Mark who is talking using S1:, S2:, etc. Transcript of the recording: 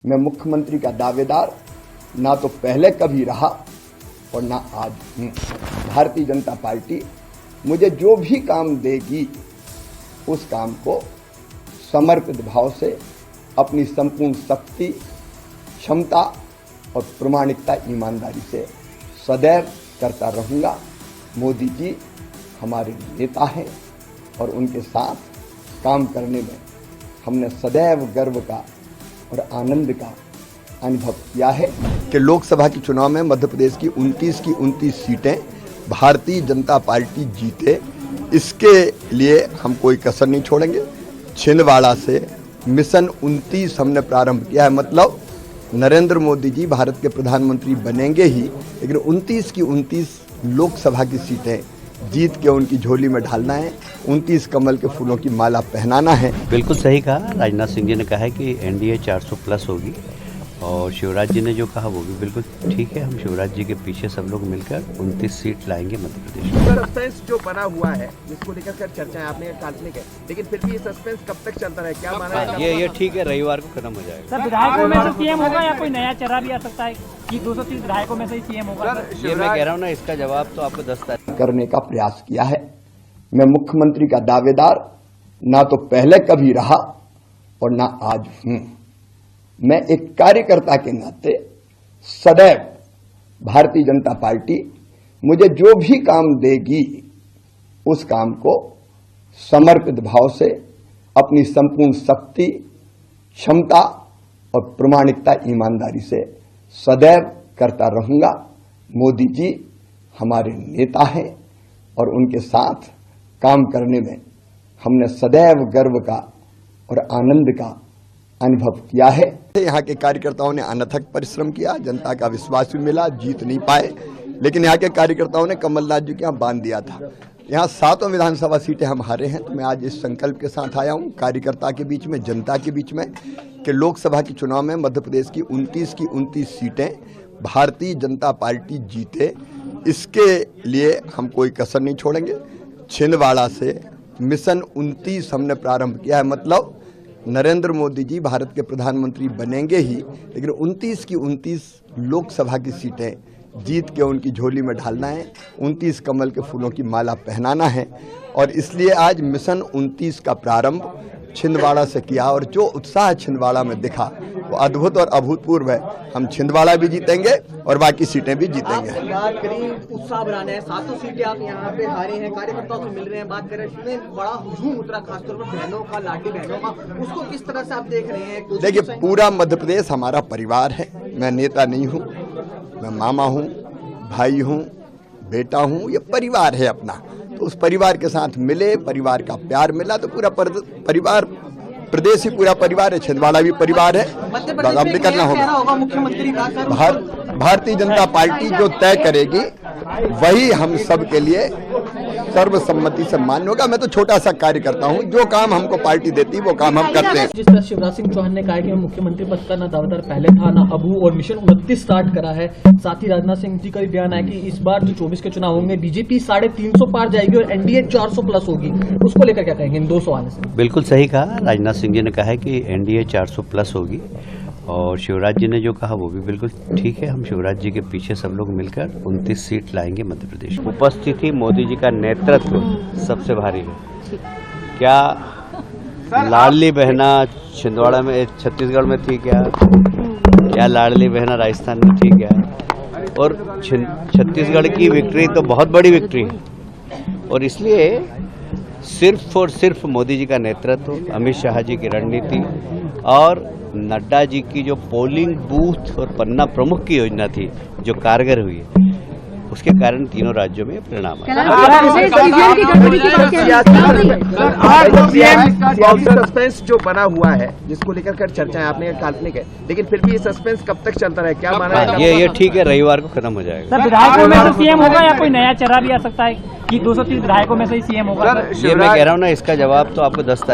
S1: मैं मुख्यमंत्री का दावेदार ना तो पहले कभी रहा और ना आज हूं। भारतीय जनता पार्टी मुझे जो भी काम देगी उस काम को समर्पित भाव से अपनी संपूर्ण शक्ति, क्षमता और प्रामाणिकता, ईमानदारी से सदैव करता रहूंगा। मोदी जी हमारे नेता हैं और उनके साथ काम करने में हमने सदैव गर्व का और आनंद का अनुभव किया है कि लोकसभा के चुनाव में मध्य प्रदेश की 29 सीटें भारतीय जनता पार्टी जीते। इसके लिए हम कोई कसर नहीं छोड़ेंगे। छिंदवाड़ा से मिशन 29 हमने प्रारंभ किया है। मतलब नरेंद्र मोदी जी भारत के प्रधानमंत्री बनेंगे ही, लेकिन 29 की 29 लोकसभा की सीटें जीत के उनकी झोली में ढालना है। 29 कमल के फूलों की माला पहनाना है।
S2: बिल्कुल सही कहा। राजनाथ सिंह जी ने कहा है कि एनडीए 400 प्लस होगी और शिवराज जी ने जो कहा वो भी बिल्कुल ठीक है। हम शिवराज जी के पीछे सब लोग मिलकर 29 सीट लाएंगे मध्य प्रदेश में।
S3: सस्पेंस जो बना हुआ है जिसको लेकर कर चर्चा है, आपने काल्पनिक है, लेकिन फिर भी ये सस्पेंस कब तक चलता रहे, क्या माना है?
S2: ये ठीक है, रविवार को खत्म हो जाएगा।
S4: सर, विधायकों में से सीएम होगा या कोई नया चेहरा भी आ सकता है कि 230 विधायकों में से ही सीएम होगा?
S2: ये मैं कह रहा हूँ ना, इसका जवाब तो आपको 10 तारीख
S1: करने का प्रयास किया है। मैं मुख्यमंत्री का दावेदार ना तो पहले कभी रहा और ना आज हूं। मैं एक कार्यकर्ता के नाते सदैव भारतीय जनता पार्टी मुझे जो भी काम देगी उस काम को समर्पित भाव से अपनी संपूर्ण शक्ति, क्षमता और प्रामाणिकता, ईमानदारी से सदैव करता रहूंगा। मोदी जी हमारे नेता हैं और उनके साथ काम करने में हमने सदैव गर्व का और आनंद का अनुभव किया है। यहाँ के कार्यकर्ताओं ने अनथक परिश्रम किया, जनता का विश्वास भी मिला, जीत नहीं पाए, लेकिन यहाँ के कार्यकर्ताओं ने कमलनाथ जी के यहाँ बांध दिया था। यहाँ 7 विधानसभा सीटें हम हारे हैं, तो मैं आज इस संकल्प के साथ आया हूँ कार्यकर्ता के बीच में, जनता के बीच में, कि लोकसभा के चुनाव में मध्य प्रदेश की 29 सीटें भारतीय जनता पार्टी जीते। इसके लिए हम कोई कसर नहीं छोड़ेंगे। छिंदवाड़ा से मिशन 29 हमने प्रारंभ किया है। मतलब नरेंद्र मोदी जी भारत के प्रधानमंत्री बनेंगे ही, लेकिन 29 की 29 लोकसभा की सीटें जीत के उनकी झोली में ढालना है। 29 कमल के फूलों की माला पहनाना है और इसलिए आज मिशन 29 का प्रारंभ छिंदवाड़ा से किया और जो उत्साह छिंदवाड़ा में दिखा वो अद्भुत और अभूतपूर्व है। हम छिंदवाड़ा भी जीतेंगे और बाकी सीटें भी जीतेंगे।
S3: बात करें उत्साह बढ़ाना है, 700 सीटें आप यहाँ पे हारे हैं, कार्यकर्ताओं से मिल रहे हैं, बात कर रहे हैं, बड़ा हुजूम उतरा खासतौर पर बहनों का, लाडली बहनों का, उसको किस तरह से आप देख रहे हैं?
S1: देखिए, पूरा मध्य प्रदेश हमारा परिवार है। मैं नेता नहीं हूँ, मैं मामा हूँ, भाई हूँ, बेटा हूँ, ये परिवार है अपना। तो उस परिवार के साथ मिले, परिवार का प्यार मिला, तो पूरा परिवार, प्रदेश ही पूरा परिवार है। छिंदवाड़ा भी परिवार है। अब निकलना होगा।
S3: मुख्यमंत्री का
S1: भारतीय जनता पार्टी जो तय करेगी वही हम सब के लिए सर्वसम्मति से मान्य होगा। मैं तो छोटा सा कार्यकर्ता हूँ, जो काम हमको पार्टी देती वो काम हम करते हैं।
S5: जिस तरह शिवराज सिंह चौहान ने कहा कि मैं मुख्यमंत्री पद का ना दावेदार पहले था ना अब हूं और मिशन 29 स्टार्ट करा है, साथ ही राजनाथ सिंह जी का भी बयान है कि इस बार जो 24 के चुनाव होंगे बीजेपी 350 पार जाएगी और एनडीए 400 प्लस होगी, उसको लेकर क्या कहेंगे इन 2 सवालों से?
S2: बिल्कुल सही कहा। राजनाथ सिंह जी ने कहा है कि एनडीए 400 प्लस होगी और शिवराज जी ने जो कहा वो भी बिल्कुल ठीक है। हम शिवराज जी के पीछे सब लोग मिलकर 29 सीट लाएंगे मध्य प्रदेश में। उपस्थिति मोदी जी का नेतृत्व सबसे भारी है। क्या लाडली बहना छिंदवाड़ा में, छत्तीसगढ़ में थी क्या लाडली बहना राजस्थान में थी क्या? और छत्तीसगढ़ की विक्ट्री तो बहुत बड़ी विक्ट्री है और इसलिए सिर्फ और सिर्फ मोदी जी का नेतृत्व, अमित शाह जी की रणनीति और नड्डा जी की जो पोलिंग बूथ और पन्ना प्रमुख की योजना थी जो कारगर हुई है, उसके कारण तीनों राज्यों में परिणाम
S3: सस्पेंस जो बना हुआ है जिसको लेकर कर चर्चा है, आपने काल्पनिक है, लेकिन फिर भी ये सस्पेंस कब तक चलता रहे, क्या माना है?
S2: ये ठीक है, रविवार को खत्म हो जाएगा।
S4: सर, विधायकों में से सीएम होगा या कोई नया चेहरा भी आ सकता है कि 230 विधायकों में से ही सीएम होगा?
S2: ये मैं कह रहा हूँ ना, इसका जवाब तो आपको 10